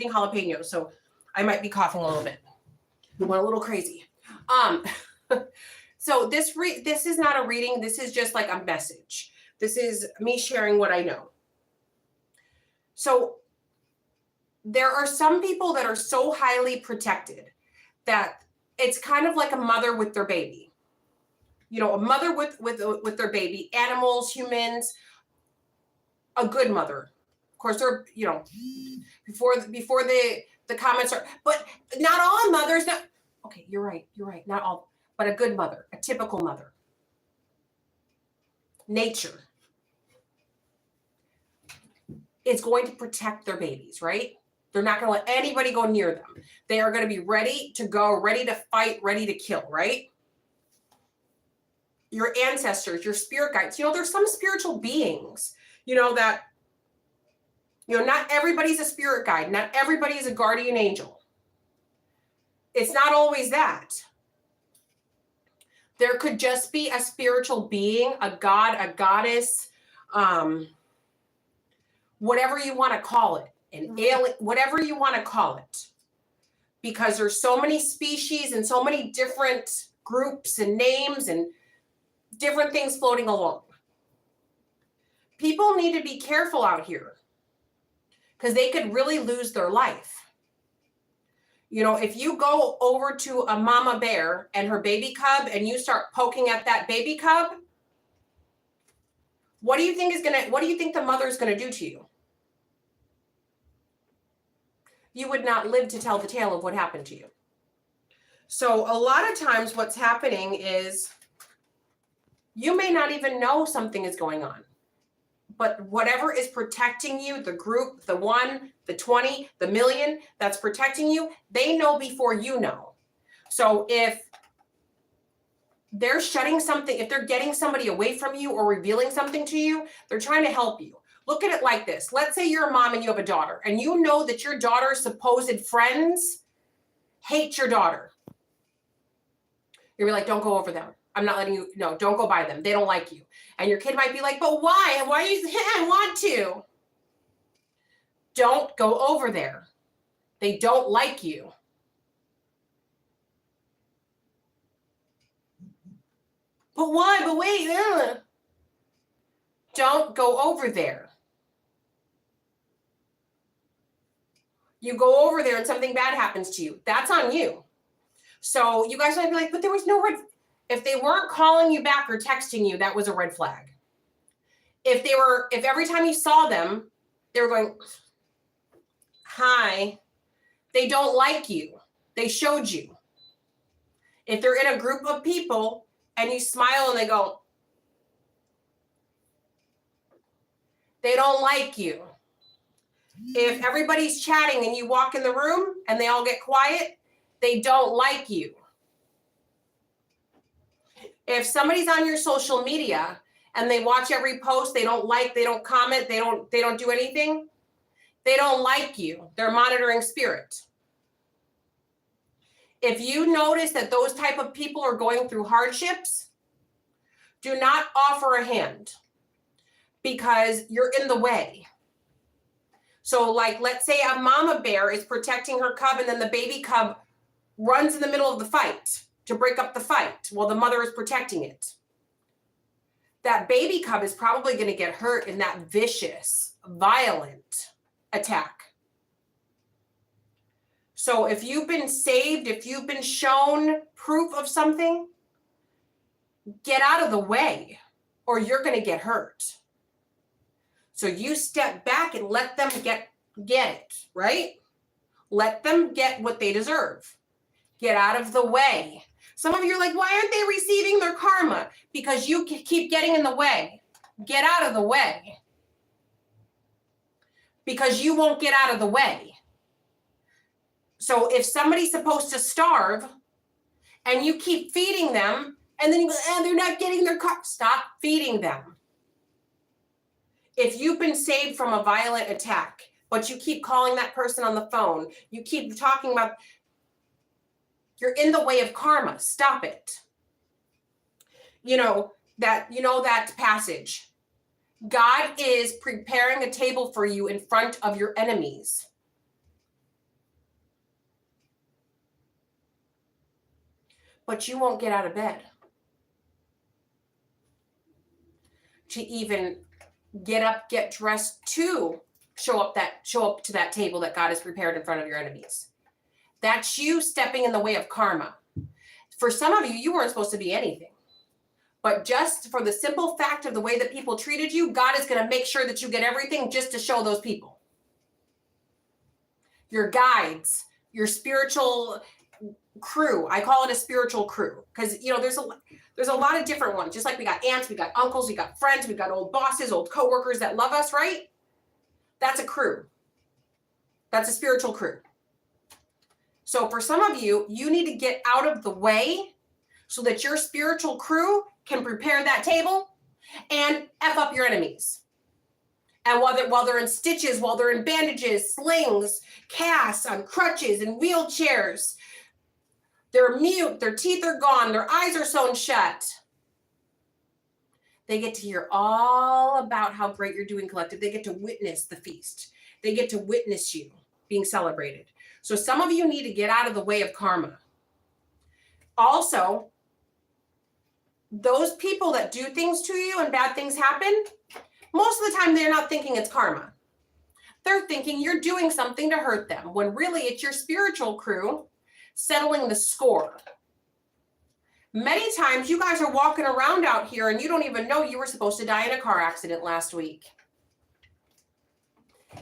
eating jalapenos, so I might be coughing a little bit. We went a little crazy. So this is not a reading. This is just like a message. This is me sharing what I know. So there are some people that are so highly protected that it's kind of like a mother with their baby. You know, a mother with their baby, animals, humans, a good mother. Of course, they're, you know, before the comments are, but not all mothers. Okay, you're right. Not all, but a good mother, a typical mother. Nature is going to protect their babies, right? They're not going to let anybody go near them. They are going to be ready to go, ready to fight, ready to kill, right? Your ancestors, your spirit guides, you know, there's some spiritual beings, you know, that, you know, not everybody's a spirit guide. Not everybody is a guardian angel. It's not always that. There could just be a spiritual being, a god, a goddess, whatever you want to call it, an alien, whatever you want to call it. Because there's so many species and so many different groups and names and different things floating along. People need to be careful out here because they could really lose their life. You know, if you go over to a mama bear and her baby cub and you start poking at that baby cub, what do you think the mother is going to do to you? You would not live to tell the tale of what happened to you. So a lot of times what's happening is you may not even know something is going on, but whatever is protecting you, the group, the 1, the 20, the million that's protecting you, they know before you know. So if they're shutting something, if they're getting somebody away from you or revealing something to you, they're trying to help you. Look at it like this. Let's say you're a mom and you have a daughter and you know that your daughter's supposed friends hate your daughter. You're like, don't go over them. I'm not letting you, no, don't go by them. They don't like you. And your kid might be like, but why? Why are you, I want to. Don't go over there. They don't like you. But why? But wait. Don't go over there. You go over there and something bad happens to you. That's on you. So you guys might be like, but there was no red. If they weren't calling you back or texting you, that was a red flag. If every time you saw them, they were going, hi, they don't like you. They showed you. If they're in a group of people and you smile and they go, they don't like you. If everybody's chatting and you walk in the room and they all get quiet, they don't like you. If somebody's on your social media and they watch every post, they don't like, they don't comment, they don't do anything, they don't like you. They're monitoring spirit. If you notice that those type of people are going through hardships, do not offer a hand because you're in the way. So like, let's say a mama bear is protecting her cub and then the baby cub runs in the middle of the fight to break up the fight while the mother is protecting it. That baby cub is probably going to get hurt in that vicious, violent attack. So if you've been saved, if you've been shown proof of something, get out of the way or you're going to get hurt. So you step back and let them get it, right? Let them get what they deserve. Get out of the way. Some of you are like, why aren't they receiving their karma? Because you keep getting in the way. Get out of the way. Because you won't get out of the way. So if somebody's supposed to starve and you keep feeding them and then you go, they're not getting their karma, stop feeding them. If you've been saved from a violent attack, but you keep calling that person on the phone, you keep talking about, you're in the way of karma. Stop it. You know that passage. God is preparing a table for you in front of your enemies. but you won't get out of bed to even get up, get dressed to show up to that table that God has prepared in front of your enemies. That's you stepping in the way of karma. For some of you, you weren't supposed to be anything. But just for the simple fact of the way that people treated you, God is going to make sure that you get everything just to show those people. Your guides, your spiritual crew. I call it a spiritual crew because, there's a lot of different ones. Just like we got aunts, we got uncles, we got friends, we got old bosses, old coworkers that love us, right? That's a crew. That's a spiritual crew. So for some of you, you need to get out of the way so that your spiritual crew can prepare that table and F up your enemies. And while they're in stitches, while they're in bandages, slings, casts, on crutches, and wheelchairs, they're mute, their teeth are gone, their eyes are sewn shut. They get to hear all about how great you're doing collective. They get to witness the feast. They get to witness you being celebrated. So some of you need to get out of the way of karma. Also, those people that do things to you and bad things happen, most of the time they're not thinking it's karma. They're thinking you're doing something to hurt them, when really it's your spiritual crew settling the score. Many times you guys are walking around out here and you don't even know you were supposed to die in a car accident last week.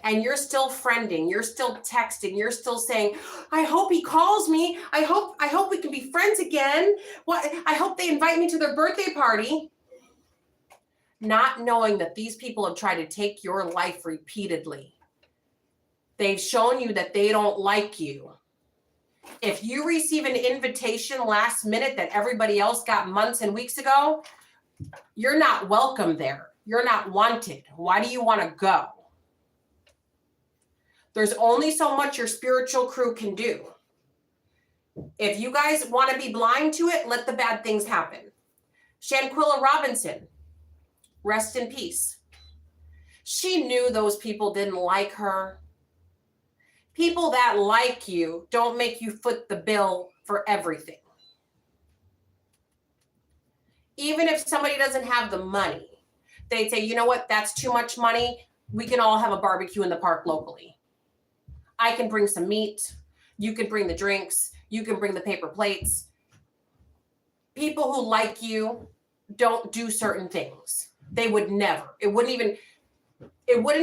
And you're still friending, you're still texting, you're still saying, I hope he calls me. I hope we can be friends again. I hope they invite me to their birthday party. Not knowing that these people have tried to take your life repeatedly. They've shown you that they don't like you. If you receive an invitation last minute that everybody else got months and weeks ago, you're not welcome there. You're not wanted. Why do you want to go? There's only so much your spiritual crew can do. If you guys want to be blind to it, let the bad things happen. Shanquilla Robinson, rest in peace. She knew those people didn't like her. People that like you don't make you foot the bill for everything. Even if somebody doesn't have the money, they'd say, you know what, that's too much money. We can all have a barbecue in the park locally. I can bring some meat. You can bring the drinks. You can bring the paper plates. People who like you don't do certain things. They would never. It wouldn't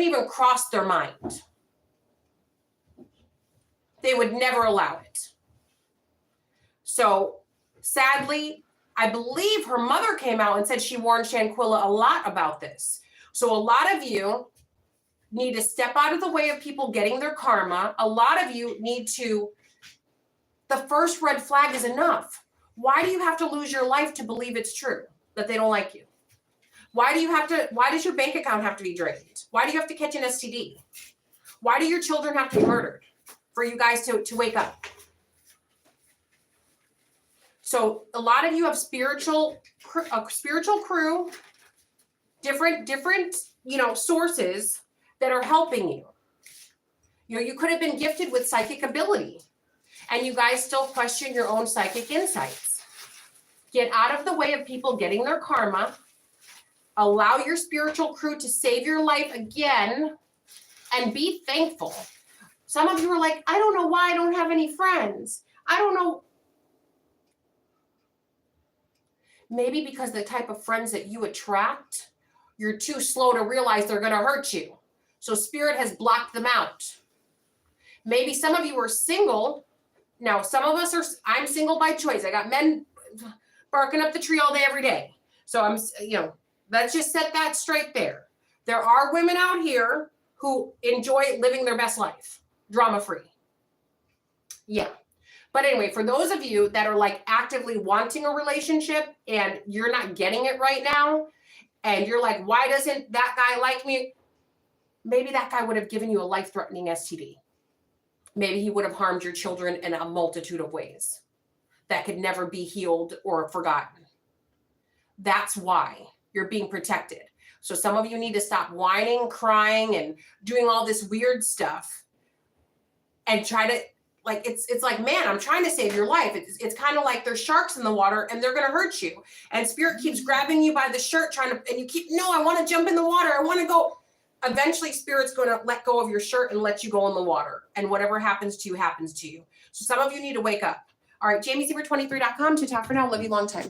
even cross their mind. They would never allow it. So sadly, I believe her mother came out and said she warned Shanquilla a lot about this. So a lot of you need to step out of the way of people getting their karma. A lot of you need to, the first red flag is enough. Why do you have to lose your life to believe it's true that they don't like you? Why does your bank account have to be drained? Why do you have to catch an STD? Why do your children have to be murdered for you guys to wake up? So a lot of you have spiritual crew, different, sources that are helping you. You could have been gifted with psychic ability and you guys still question your own psychic insights. Get out of the way of people getting their karma. Allow your spiritual crew to save your life again and be thankful. Some of you are like, I don't know why I don't have any friends. I don't know. Maybe because the type of friends that you attract, you're too slow to realize they're going to hurt you. So spirit has blocked them out. Maybe some of you are single. Now, some of us I'm single by choice. I got men barking up the tree all day, every day. So let's just set that straight there. There are women out here who enjoy living their best life, drama-free. Yeah. But anyway, for those of you that are like actively wanting a relationship and you're not getting it right now, and you're like, why doesn't that guy like me? Maybe that guy would have given you a life-threatening STD. Maybe he would have harmed your children in a multitude of ways that could never be healed or forgotten. That's why you're being protected. So some of you need to stop whining, crying, and doing all this weird stuff and try to like it's like, man, I'm trying to save your life. It's kind of like there's sharks in the water and they're going to hurt you. And spirit keeps grabbing you by the shirt, and you keep, no, I want to jump in the water. I want to go. Eventually spirit's going to let go of your shirt and let you go in the water. And whatever happens to you happens to you. So some of you need to wake up. All right, JamieSiever23.com to talk for now. Love you long time.